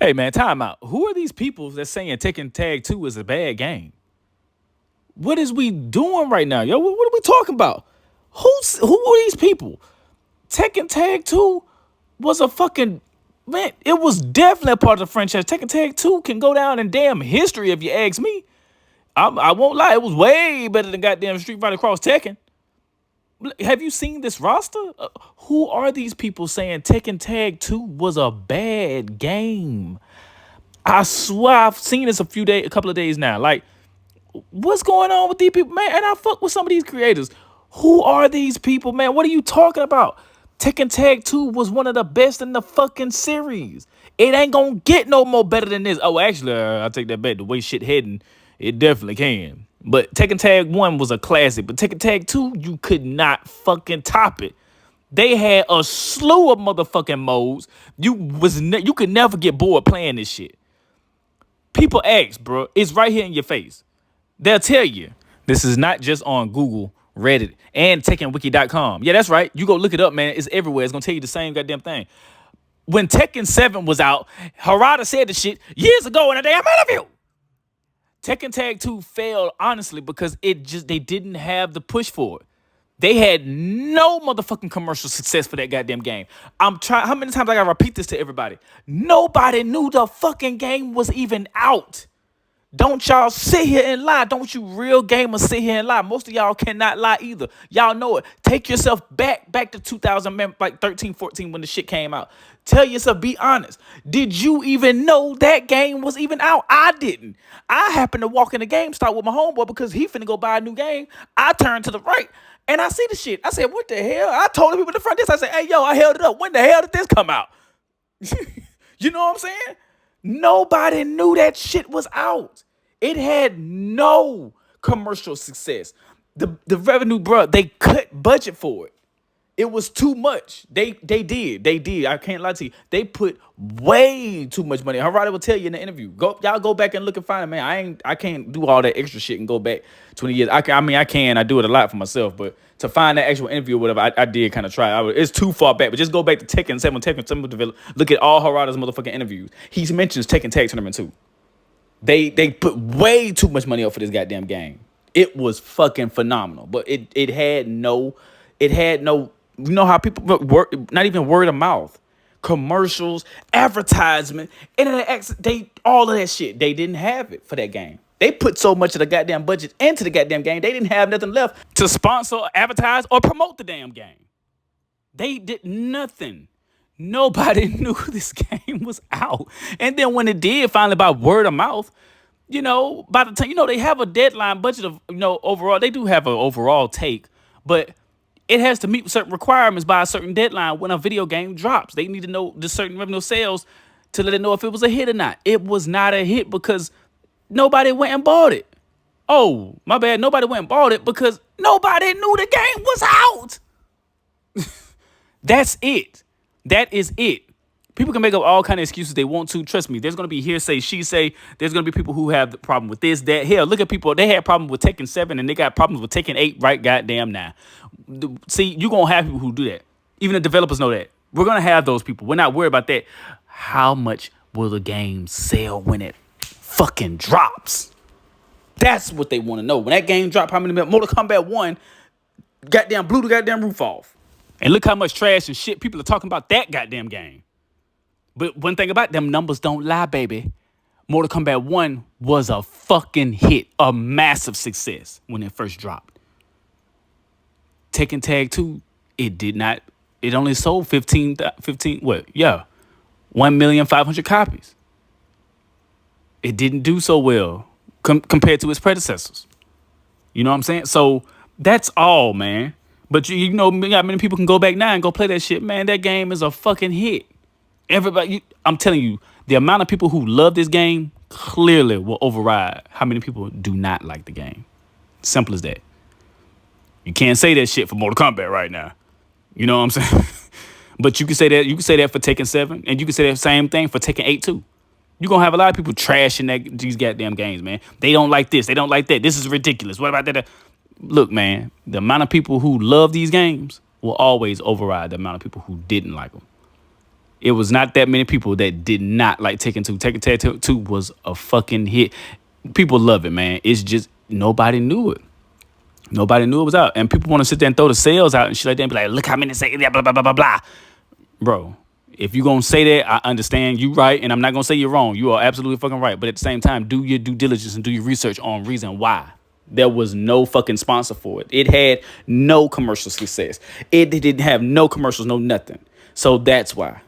Hey man, time out. Who are these people that's saying Tekken Tag 2 is a bad game? What is we doing right now, yo? What are we talking about? Who are these people? Tekken Tag 2 was a fucking man. It was definitely a part of the franchise. Tekken Tag 2 can go down in damn history if you ask me. I won't lie, it was way better than goddamn Street Fighter Cross Tekken. Have you seen this roster? Who are these people saying Tekken Tag 2 was a bad game? I swear I've seen this a couple of days now. Like, what's going on with these people, man? And I fuck with some of these creators. Who are these people, man? What are you talking about? Tekken Tag 2 was one of the best in the fucking series. It ain't gonna get no more better than this. Oh, actually, I'll take that back. The way shit heading, it definitely can. But Tekken Tag 1 was a classic. But Tekken Tag 2, you could not fucking top it. They had a slew of motherfucking modes. You could never get bored playing this shit. People ask, bro. It's right here in your face. They'll tell you. This is not just on Google, Reddit, and TekkenWiki.com. Yeah, that's right. You go look it up, man. It's everywhere. It's going to tell you the same goddamn thing. When Tekken 7 was out, Harada said the shit years ago in a damn interview. Tekken Tag 2 failed, honestly, because they didn't have the push for it. They had no motherfucking commercial success for that goddamn game. I'm trying. How many times I gotta repeat this to everybody? Nobody knew the fucking game was even out. Don't y'all sit here and lie. Don't you real gamers sit here and lie. Most of y'all cannot lie either. Y'all know it. Take yourself back to 2000, like 13, 14 when the shit came out. Tell yourself, be honest. Did you even know that game was even out? I didn't. I happened to walk in the GameStop with my homeboy because he finna go buy a new game. I turned to the right and I see the shit. I said, what the hell? I told the people in the front desk, I said, hey, yo, I held it up. When the hell did this come out? You know what I'm saying? Nobody knew that shit was out. It had no commercial success. The revenue, bro, they cut budget for it. It was too much. They did. I can't lie to you. They put way too much money. Harada will tell you in the interview. Y'all go back and look and find it, man. I can't do all that extra shit and go back 20 years. I can. I do it a lot for myself, but to find that actual interview or whatever, I did kind of try. It's too far back, but just go back to Tekken 7, Tekken 7 develop. Look at all Harada's motherfucking interviews. He mentions Tekken Tag Tournament 2. They put way too much money up for this goddamn game. It was fucking phenomenal, but it had no, you know how people not even word of mouth, commercials, advertisement, internet, all of that shit. They didn't have it for that game. They put so much of the goddamn budget into the goddamn game, they didn't have nothing left to sponsor, advertise, or promote the damn game. They did nothing. Nobody knew this game was out. And then when it did, finally by word of mouth, by the time, they have a deadline budget of, overall, they do have an overall take, but it has to meet certain requirements by a certain deadline when a video game drops. They need to know the certain revenue sales to let it know if it was a hit or not. It was not a hit because nobody went and bought it. Oh, my bad. Nobody went and bought it because nobody knew the game was out. That's it. That is it. People can make up all kind of excuses they want to. Trust me, there's going to be hearsay, she say. There's going to be people who have the problem with this, that. Hell, look at people. They had problems with Tekken 7 and they got problems with Tekken 8 right goddamn now. See, you're going to have people who do that. Even the developers know that. We're going to have those people. We're not worried about that. How much will the game sell when it fucking drops? That's what they want to know. When that game dropped, how many Mortal Kombat 1 goddamn blew the goddamn roof off. And look how much trash and shit people are talking about that goddamn game. But one thing about them numbers don't lie, baby. Mortal Kombat 1 was a fucking hit, a massive success when it first dropped. Tekken Tag 2, it did not, it only sold 1,500,000 copies. It didn't do so well compared to its predecessors. You know what I'm saying? So that's all, man. But many people can go back now and go play that shit. Man, that game is a fucking hit. Everybody, I'm telling you, the amount of people who love this game clearly will override how many people do not like the game. Simple as that. You can't say that shit for Mortal Kombat right now. You know what I'm saying? But you can say that. You can say that for Tekken 7, and you can say that same thing for Tekken 8 too. You're gonna have a lot of people trashing these goddamn games, man. They don't like this. They don't like that. This is ridiculous. What about that? Look, man, the amount of people who love these games will always override the amount of people who didn't like them. It was not that many people that did not like Tekken 2. Tekken Tag 2 was a fucking hit. People love it, man. It's just nobody knew it. Nobody knew it was out. And people want to sit there and throw the sales out and shit like that and be like, look how many sales, blah, blah, blah, blah, blah. Bro, if you going to say that, I understand you right. And I'm not going to say you're wrong. You are absolutely fucking right. But at the same time, do your due diligence and do your research on reason why. There was no fucking sponsor for it. It had no commercial success. It didn't have no commercials, no nothing. So that's why.